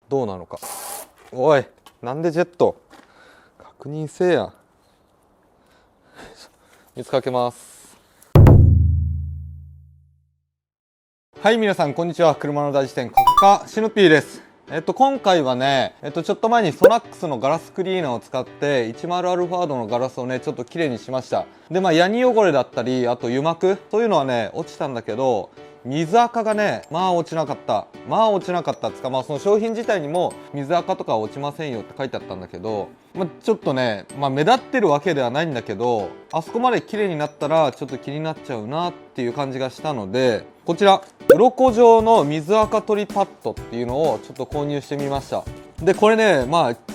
どうなのか。おい、なんでジェット確認せえや。水かけます。はい、皆さんこんにちは。車の大辞典、ここかシノピーです。今回はね、ちょっと前にソナックスのガラスクリーナーを使って10アルファードのガラスをね、ちょっと綺麗にしました。で、ヤニ汚れだったり、あと油膜、そういうのはね、落ちたんだけど、水垢がね、落ちなかった。落ちなかったっつか、その商品自体にも水垢とか落ちませんよって書いてあったんだけど、ちょっとね、目立ってるわけではないんだけど、あそこまで綺麗になったらちょっと気になっちゃうなっていう感じがしたので、こちら鱗状の水垢取りパッドっていうのをちょっと購入してみました。でこれね、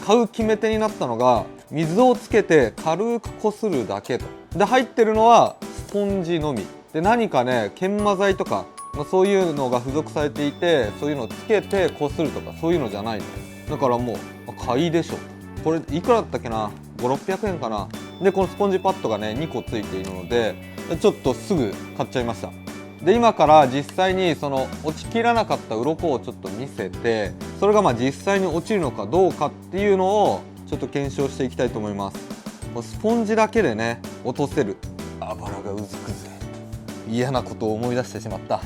買う決め手になったのが、水をつけて軽くこするだけと。で入ってるのはスポンジのみで、何かね研磨剤とか、そういうのが付属されていて、そういうのをつけてこするとかそういうのじゃないの。だからもう買いでしょ。これいくらだったっけな、500〜600円かな。でこのスポンジパッドがね2個ついているので、ちょっとすぐ買っちゃいました。で今から実際にその落ちきらなかった鱗をちょっと見せて、それが実際に落ちるのかどうかっていうのをちょっと検証していきたいと思います。スポンジだけでね落とせる。あばらがうずくぜ。嫌なことを思い出してしまった。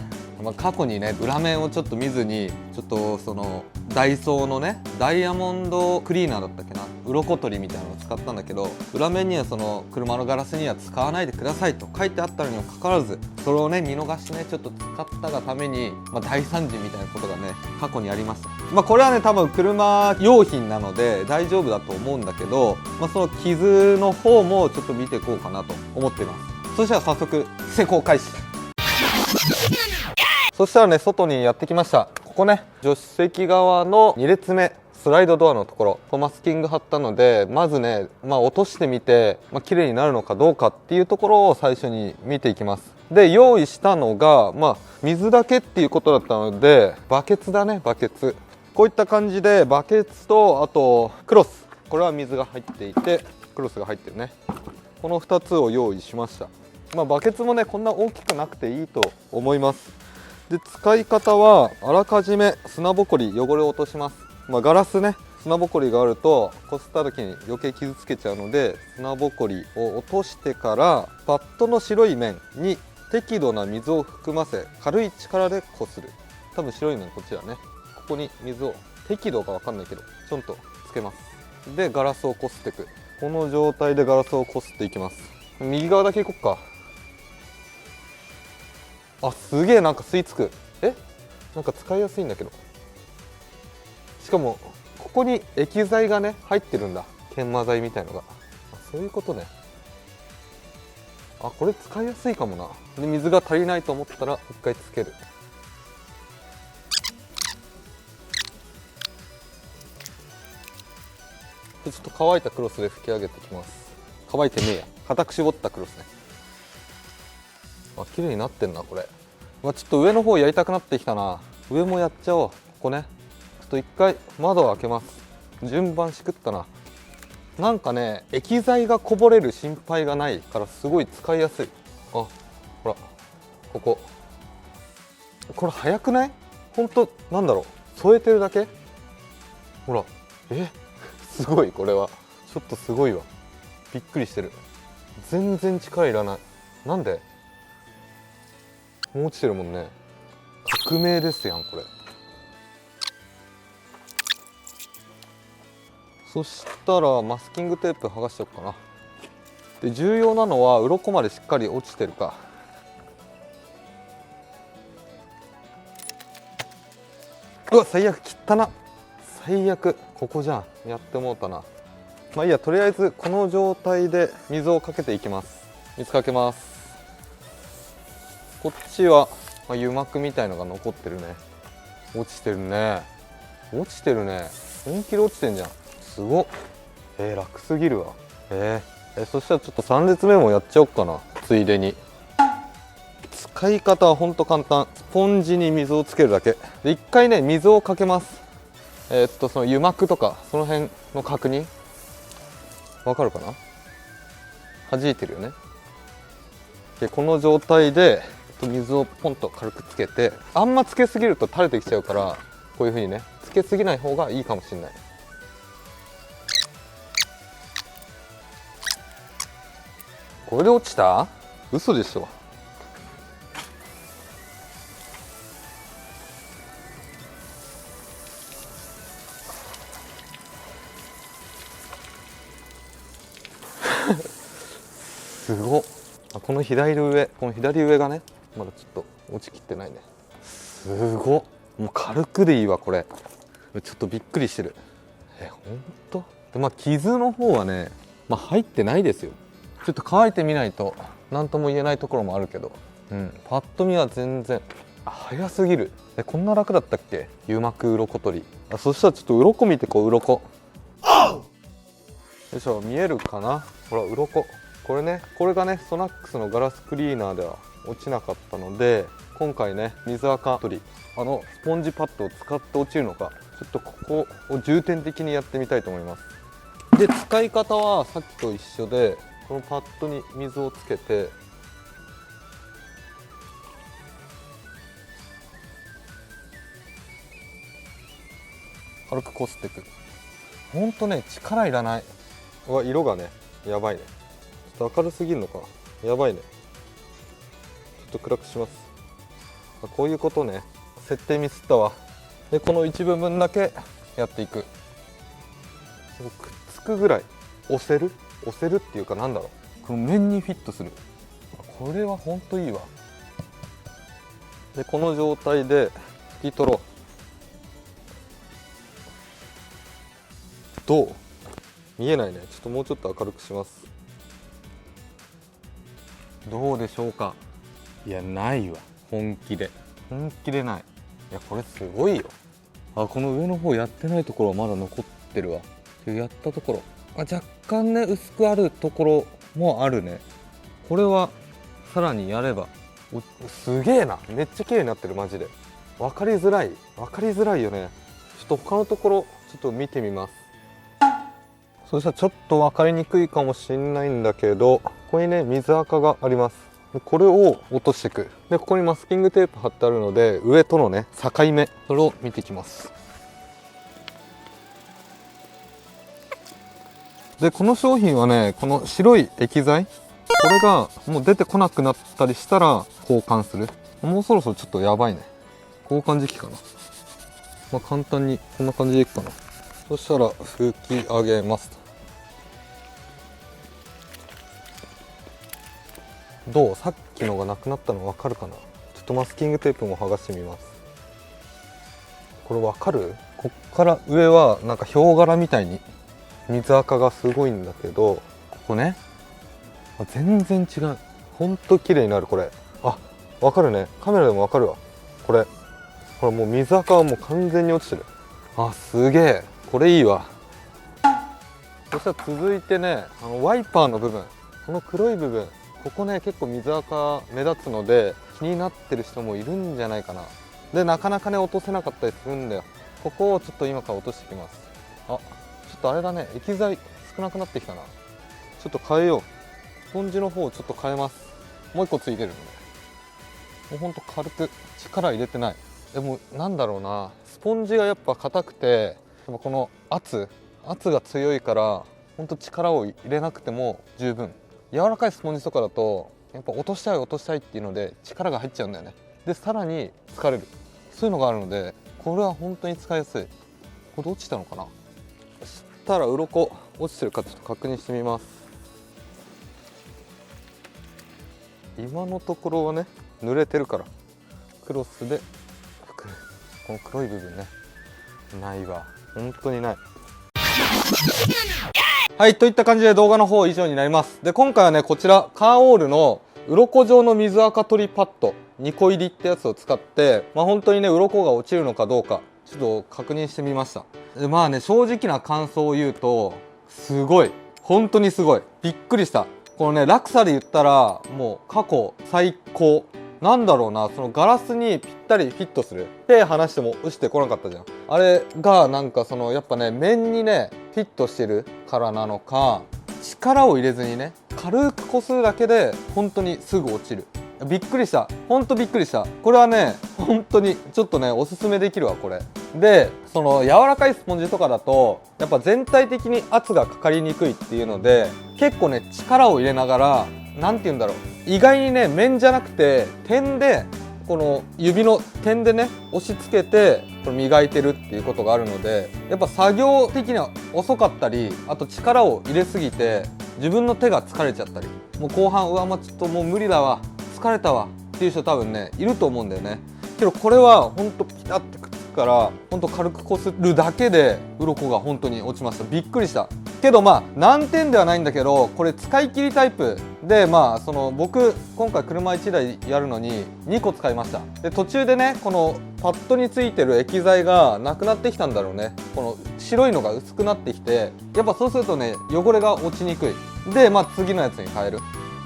過去にね裏面をちょっと見ずに、ちょっとそのダイソーのねダイヤモンドクリーナーだったっけな、鱗取りみたいなのを使ったんだけど、裏面にはその車のガラスには使わないでくださいと書いてあったのにもかかわらず、それをね見逃してねちょっと使ったがために、大惨事みたいなことがね過去にありました。これはね多分車用品なので大丈夫だと思うんだけど、その傷の方もちょっと見ていこうかなと思っています。そしたら早速施工開始。そしたらね外にやってきました。ここね助手席側の2列目スライドドアのところ、マスキング貼ったので、まずね、落としてみて、綺麗になるのかどうかっていうところを最初に見ていきます。で用意したのが、水だけっていうことだったので、バケツだね、バケツ。こういった感じでバケツと、あとクロス、これは水が入っていてクロスが入ってるね。この2つを用意しました。バケツもねこんな大きくなくていいと思います。で使い方は、あらかじめ砂ぼこり汚れを落とします。ガラスね砂ぼこりがあるとこすった時に余計傷つけちゃうので、砂ぼこりを落としてからパッドの白い面に適度な水を含ませ、軽い力でこする。多分白い面こっちだね。ここに水を、適度か分かんないけどちょんとつけます。でガラスをこすっていく。この状態でガラスをこすっていきます。右側だけいこっか。あ、すげえ、なんか吸い付く。なんか使いやすいんだけど。しかもここに液剤がね入ってるんだ。研磨剤みたいのが。そういうことね。これ使いやすいかもな。で水が足りないと思ったら一回つける。でちょっと乾いたクロスで拭き上げていきます。乾いてねえや、固く絞ったクロスね。綺麗になってんなこれ。ちょっと上の方やりたくなってきたな。上もやっちゃおう。ここねちょっと一回窓を開けます。順番しくったな。なんかね液剤がこぼれる心配がないからすごい使いやすい。ほらこれ早くない？ほんとなんだろう、添えてるだけ。ほらすごい、これはちょっとすごいわ。びっくりしてる。全然力いらない。なんで？もう落ちてるもんね。革命ですやんこれ。そしたらマスキングテープ剥がしとくかな。で重要なのは鱗までしっかり落ちてるか。うわ最悪、切ったな。最悪、ここじゃん。やってもうたな。いいや、とりあえずこの状態で水をかけていきます。水かけます。こっちは油膜みたいのが残ってるね。落ちてるね。落ちてるね。本気で落ちてんじゃん。すごっ。楽すぎるわ。そしたらちょっと3列目もやっちゃおっかな、ついでに。使い方はほんと簡単。スポンジに水をつけるだけで、一回ね水をかけます。その油膜とかその辺の確認わかるかな。弾いてるよね。でこの状態で水をポンと軽くつけて、あんまつけすぎると垂れてきちゃうから、こういう風にねつけすぎない方がいいかもしれない。これで落ちた？嘘でしょ。すごっ。この左上がねまだちょっと落ちきってないね。すごっ。もう軽くでいいわこれ。ちょっとびっくりしてる。ほんとで、まあ傷の方はね、まあ、入ってないですよ。ちょっと乾いてみないと何とも言えないところもあるけど、パッと見は全然早すぎる。こんな楽だったっけ、油膜鱗取り。そしたらちょっと鱗見て、こう鱗、よいしょ、見えるかな。ほら鱗、これね、これがねソナックスのガラスクリーナーでは落ちなかったので、今回ね水垢取り、スポンジパッドを使って落ちるのか、ちょっとここを重点的にやってみたいと思います。で、使い方はさっきと一緒で、このパッドに水をつけて、軽くこすっていく。ほんとね、力いらない。うわ、色がねやばいね。ちょっと明るすぎるのか、やばいね。ちょっと暗くします。こういうことね。設定ミスったわ。で、この一部分だけやっていく。くっつくぐらい押せるっていうか、なんだろう、この面にフィットする。これはほんといいわ。で、この状態で拭き取ろう。どう？見えないね。ちょっともうちょっと明るくします。どうでしょうか。いや、ないわ。本気でない。いや、これすごいよ。この上の方やってないところはまだ残ってるわ。やったところ、若干ね薄くあるところもあるね。これはさらにやれば、すげえな。めっちゃ綺麗になってる。マジで分かりづらいよね。ちょっと他のところちょっと見てみます。そしたらちょっと分かりにくいかもしれないんだけど、ここにね水垢があります。これを落としていく。で、ここにマスキングテープ貼ってあるので、上とのね境目、それを見ていきます。で、この商品はね、この白い液剤、これがもう出てこなくなったりしたら交換する。もうそろそろちょっとやばいね。交換時期かな。まあ簡単にこんな感じでいくかな。そしたら拭き上げますと。どう？さっきのがなくなったの分かるかな。ちょっとマスキングテープも剥がしてみます。これ分かる？こっから上はなんかヒョウ柄みたいに水垢がすごいんだけど、ここね全然違う。ほんと綺麗になる。これ分かるね。カメラでも分かるわ。これほら、もう水垢はもう完全に落ちてる。すげえ、これいいわ。そしたら続いてね、ワイパーの部分、この黒い部分、ここね結構水垢目立つので気になってる人もいるんじゃないかな。で、なかなかね落とせなかったりするんだよ。ここをちょっと今から落としていきます。ちょっとあれだね、液剤少なくなってきたな。ちょっと変えよう。スポンジの方をちょっと変えます。もう一個ついてるので、もうほんと軽く、力入れてない。でもなんだろうな、スポンジがやっぱ硬くて、やっぱこの圧が強いから、ほんと力を入れなくても十分。柔らかいスポンジとかだとやっぱ落としたいっていうので力が入っちゃうんだよね。で、さらに疲れる、そういうのがあるので、これは本当に使いやすい。これ落ちたのかな。そしたら鱗落ちてるかちょっと確認してみます。今のところはね濡れてるからクロスで拭く。この黒い部分ね、ないわ。本当にない。はい、といった感じで動画の方以上になります。で、今回はねこちらカーオールの鱗状の水垢取りパッド2個入りってやつを使って、本当にね鱗が落ちるのかどうかちょっと確認してみました。で、正直な感想を言うと、すごい、本当にすごい、びっくりした。このね落差で言ったらもう過去最高。なんだろうな、そのガラスにぴったりフィットする。手離しても落ちてこなかったじゃん。あれがなんかやっぱね面にねフィットしてるからなのか、力を入れずにね軽くこするだけで本当にすぐ落ちる。びっくりした。ほんとびっくりした。これはね本当にちょっとねおすすめできるわ。これでその柔らかいスポンジとかだとやっぱ全体的に圧がかかりにくいっていうので、結構ね力を入れながら、なんて言うんだろう、意外にね面じゃなくて点で、この指の点でね押し付けてこれ磨いてるっていうことがあるので、やっぱ作業的には遅かったり、あと力を入れすぎて自分の手が疲れちゃったり、もう後半、うわまちょっともう無理だわ、疲れたわっていう人多分ねいると思うんだよね。けどこれはほんとピタッてくっつくから、ほんと軽くこするだけで鱗が本当に落ちました。びっくりした。けどまあ難点ではないんだけど、これ使い切りタイプで、まあその僕今回車1台やるのに2個使いました。で途中でねこのパッドについてる液剤がなくなってきたんだろうね。この白いのが薄くなってきて、やっぱそうするとね汚れが落ちにくい。でまあ次のやつに変える。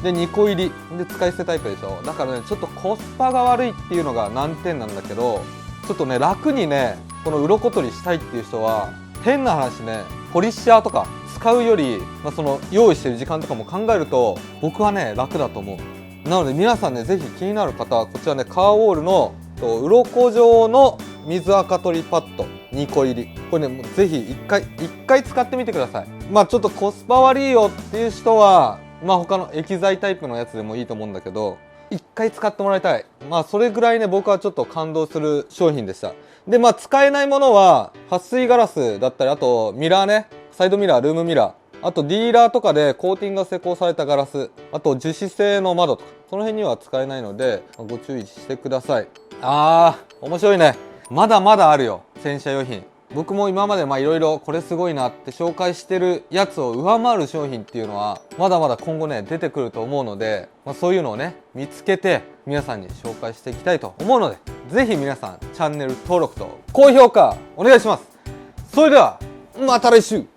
で2個入りで使い捨てタイプでしょ。だからねちょっとコスパが悪いっていうのが難点なんだけど、ちょっとね楽にねこの鱗取りしたいっていう人は、変な話ねポリッシャーとか使うより、その用意してる時間とかも考えると僕はね楽だと思う。なので皆さんねぜひ気になる方はこちらね、カーウォールの鱗状の水垢取りパッド2個入り、これねもうぜひ1回使ってみてください。まあちょっとコスパ悪いよっていう人はまあ他の液剤タイプのやつでもいいと思うんだけど、1回使ってもらいたい。まあそれぐらいね僕はちょっと感動する商品でした。でまあ使えないものは撥水ガラスだったり、あとミラーね、サイドミラー、ルームミラー、あとディーラーとかでコーティングが施工されたガラス、あと樹脂製の窓とか、その辺には使えないのでご注意してください。面白いね。まだまだあるよ洗車用品。僕も今までいろいろこれすごいなって紹介してるやつを上回る商品っていうのはまだまだ今後ね出てくると思うので、そういうのをね見つけて皆さんに紹介していきたいと思うので、ぜひ皆さんチャンネル登録と高評価お願いします。それではまた来週。